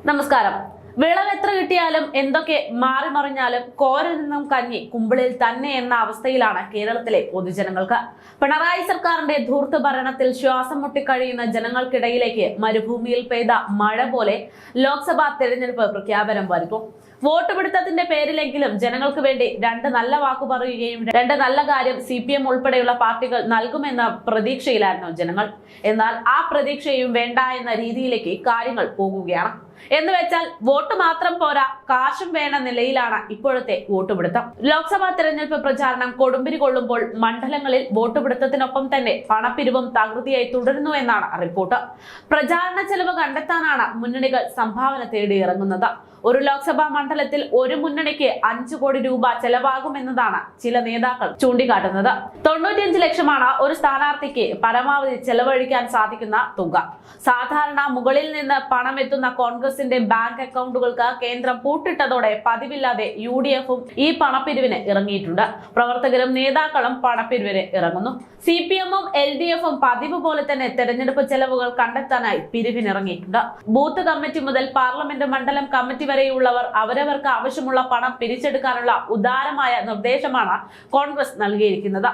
നമസ്കാരം. വിളവ് എത്ര കിട്ടിയാലും എന്തൊക്കെ മാറി മറിഞ്ഞാലും കോരിൽ നിന്നും കഞ്ഞി കുമ്പിളിൽ തന്നെ എന്ന അവസ്ഥയിലാണ് കേരളത്തിലെ പൊതുജനങ്ങൾക്ക്. പിണറായി സർക്കാരിന്റെ ധൂർത്ത് ഭരണത്തിൽ ശ്വാസം മുട്ടിക്കഴിയുന്ന ജനങ്ങൾക്കിടയിലേക്ക് മരുഭൂമിയിൽ പെയ്ത മഴ പോലെ ലോക്സഭാ തെരഞ്ഞെടുപ്പ് പ്രഖ്യാപനം വരുന്നു. വോട്ട് പിടുത്തത്തിന്റെ പേരിലെങ്കിലും ജനങ്ങൾക്ക് വേണ്ടി രണ്ട് നല്ല വാക്കു പറയുകയും രണ്ട് നല്ല കാര്യം CPM ഉൾപ്പെടെയുള്ള പാർട്ടികൾ നൽകുമെന്ന പ്രതീക്ഷയിലായിരുന്നു ജനങ്ങൾ. എന്നാൽ ആ പ്രതീക്ഷയും വേണ്ട എന്ന രീതിയിലേക്ക് കാര്യങ്ങൾ പോകുകയാണ്. എന്ന് വെച്ചാൽ വോട്ട് മാത്രം പോരാ, കാശും വേണ്ട നിലയിലാണ് ഇപ്പോഴത്തെ വോട്ടുപിടുത്തം. ലോക്സഭാ തെരഞ്ഞെടുപ്പ് പ്രചാരണം കൊടുമ്പിരി കൊള്ളുമ്പോൾ മണ്ഡലങ്ങളിൽ വോട്ടുപിടുത്തത്തിനൊപ്പം തന്നെ പണപ്പിരിവും തകൃതിയായി തുടരുന്നു എന്നാണ് റിപ്പോർട്ട്. പ്രചാരണ ചെലവ് കണ്ടെത്താനാണ് മുന്നണികൾ സംഭാവന തേടി ഇറങ്ങുന്നത്. ഒരു ലോക്സഭാ മണ്ഡലത്തിൽ ഒരു മുന്നണിക്ക് 5 കോടി രൂപ ചെലവാകുമെന്നതാണ് ചില നേതാക്കൾ ചൂണ്ടിക്കാട്ടുന്നത്. 95 ലക്ഷമാണ് ഒരു സ്ഥാനാർത്ഥിക്ക് പരമാവധി ചെലവഴിക്കാൻ സാധിക്കുന്ന തുക. സാധാരണ മുകളിൽ നിന്ന് പണം എത്തുന്ന കോൺഗ്രസിന്റെ ബാങ്ക് അക്കൗണ്ടുകൾക്ക് കേന്ദ്രം പൂട്ടിട്ടതോടെ പതിവില്ലാതെ UDFും ഈ പണപ്പിരിവിന് ഇറങ്ങിയിട്ടുണ്ട്. പ്രവർത്തകരും നേതാക്കളും പണപ്പിരിവിന് ഇറങ്ങുന്നു. CPMും LDFും പതിവ് പോലെ തന്നെ തെരഞ്ഞെടുപ്പ് ചെലവുകൾ കണ്ടെത്താനായി പിരിവിനിറങ്ങിയിട്ടുണ്ട്. ബൂത്ത് കമ്മിറ്റി മുതൽ പാർലമെന്റ് മണ്ഡലം കമ്മിറ്റി വരെയുള്ളവർ അവരവർക്ക് ആവശ്യമുള്ള പണം പിരിച്ചെടുക്കാനുള്ള ഉദാരമായ നിർദ്ദേശമാണ് കോൺഗ്രസ് നൽകിയിരിക്കുന്നത്.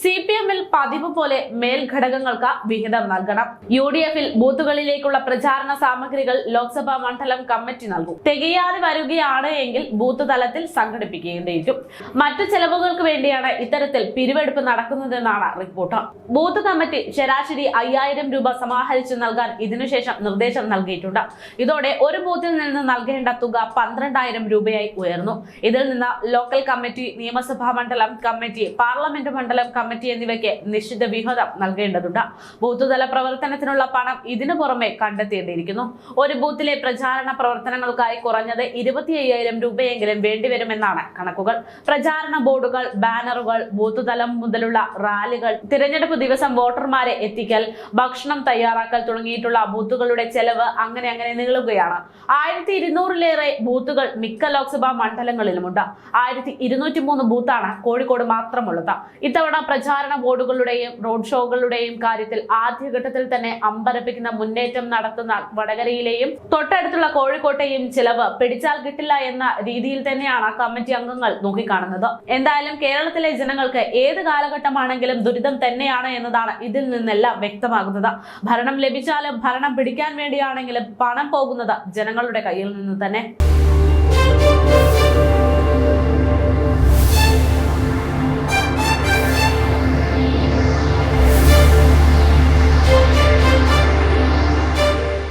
CPMിൽ പതിവ് പോലെ മേൽഘടകങ്ങൾക്ക് വിഹിതം നൽകണം. UDFിൽ ബൂത്തുകളിലേക്കുള്ള പ്രചാരണ സാമഗ്രികൾ ലോക്സഭാ മണ്ഡലം കമ്മിറ്റി നൽകും. തികയാതെ വരികയാണ് എങ്കിൽ ബൂത്ത് തലത്തിൽ സംഘടിപ്പിക്കേണ്ടിയിരിക്കും. മറ്റു ചെലവുകൾക്ക് വേണ്ടിയാണ് ഇത്തരത്തിൽ പിരിവെടുപ്പ് നടക്കുന്നതെന്നാണ് റിപ്പോർട്ട്. ബൂത്ത് കമ്മിറ്റി ശരാശരി 5000 രൂപ സമാഹരിച്ച് നൽകാൻ ഇതിനുശേഷം നിർദ്ദേശം നൽകിയിട്ടുണ്ട്. ഇതോടെ ഒരു ബൂത്തിൽ നിന്ന് നൽകേണ്ട തുക 12000 രൂപയായി ഉയർന്നു. ഇതിൽ നിന്ന് ലോക്കൽ കമ്മിറ്റി, നിയമസഭാ മണ്ഡലം കമ്മിറ്റി, പാർലമെന്റ് മണ്ഡലം കമ്മിറ്റി എന്നിവയ്ക്ക് നിശ്ചിത വിഹിതം നൽകേണ്ടതുണ്ട്. ബൂത്ത് തല പ്രവർത്തനത്തിനുള്ള പണം ഇതിനു പുറമെ കണ്ടെത്തേണ്ടിയിരിക്കുന്നു. ഒരു ബൂത്തിലെ പ്രചാരണ പ്രവർത്തനങ്ങൾക്കായി കുറഞ്ഞത് 25000 രൂപയെങ്കിലും വേണ്ടിവരുമെന്നാണ് കണക്കുകൾ. പ്രചാരണ ബോർഡുകൾ, ബാനറുകൾ, ബൂത്ത് തലം മുതലുള്ള റാലികൾ, തിരഞ്ഞെടുപ്പ് ദിവസം വോട്ടർമാരെ എത്തിക്കൽ, ഭക്ഷണം തയ്യാറാക്കൽ തുടങ്ങിയിട്ടുള്ള ബൂത്തുകളുടെ ചെലവ് അങ്ങനെ നീളുകയാണ്. 1200-ലേറെ ബൂത്തുകൾ മിക്ക ലോക്സഭാ മണ്ഡലങ്ങളിലുമുണ്ട്. 1203 ബൂത്താണ് കോഴിക്കോട് മാത്രമുള്ളത്. ഇത്തവണ പ്രചാരണ ബോർഡുകളുടെയും റോഡ് ഷോകളുടെയും കാര്യത്തിൽ ആദ്യഘട്ടത്തിൽ തന്നെ അമ്പരപ്പിക്കുന്ന മുന്നേറ്റം നടത്തുന്ന വടകരയിലെയും തൊട്ടടുത്തുള്ള കോഴിക്കോട്ടെയും ചിലവ് പിടിച്ചാൽ കിട്ടില്ല എന്ന രീതിയിൽ തന്നെയാണ് കമ്മിറ്റി അംഗങ്ങൾ നോക്കിക്കാണുന്നത്. എന്തായാലും കേരളത്തിലെ ജനങ്ങൾക്ക് ഏത് കാലഘട്ടമാണെങ്കിലും ദുരിതം തന്നെയാണ് എന്നതാണ് ഇതിൽ നിന്നെല്ലാം വ്യക്തമാകുന്നത്. ഭരണം ലഭിച്ചാലും ഭരണം പിടിക്കാൻ വേണ്ടിയാണെങ്കിലും പണം പോകുന്നത് ജനങ്ങളുടെ കയ്യിൽ നിന്ന് തന്നെ.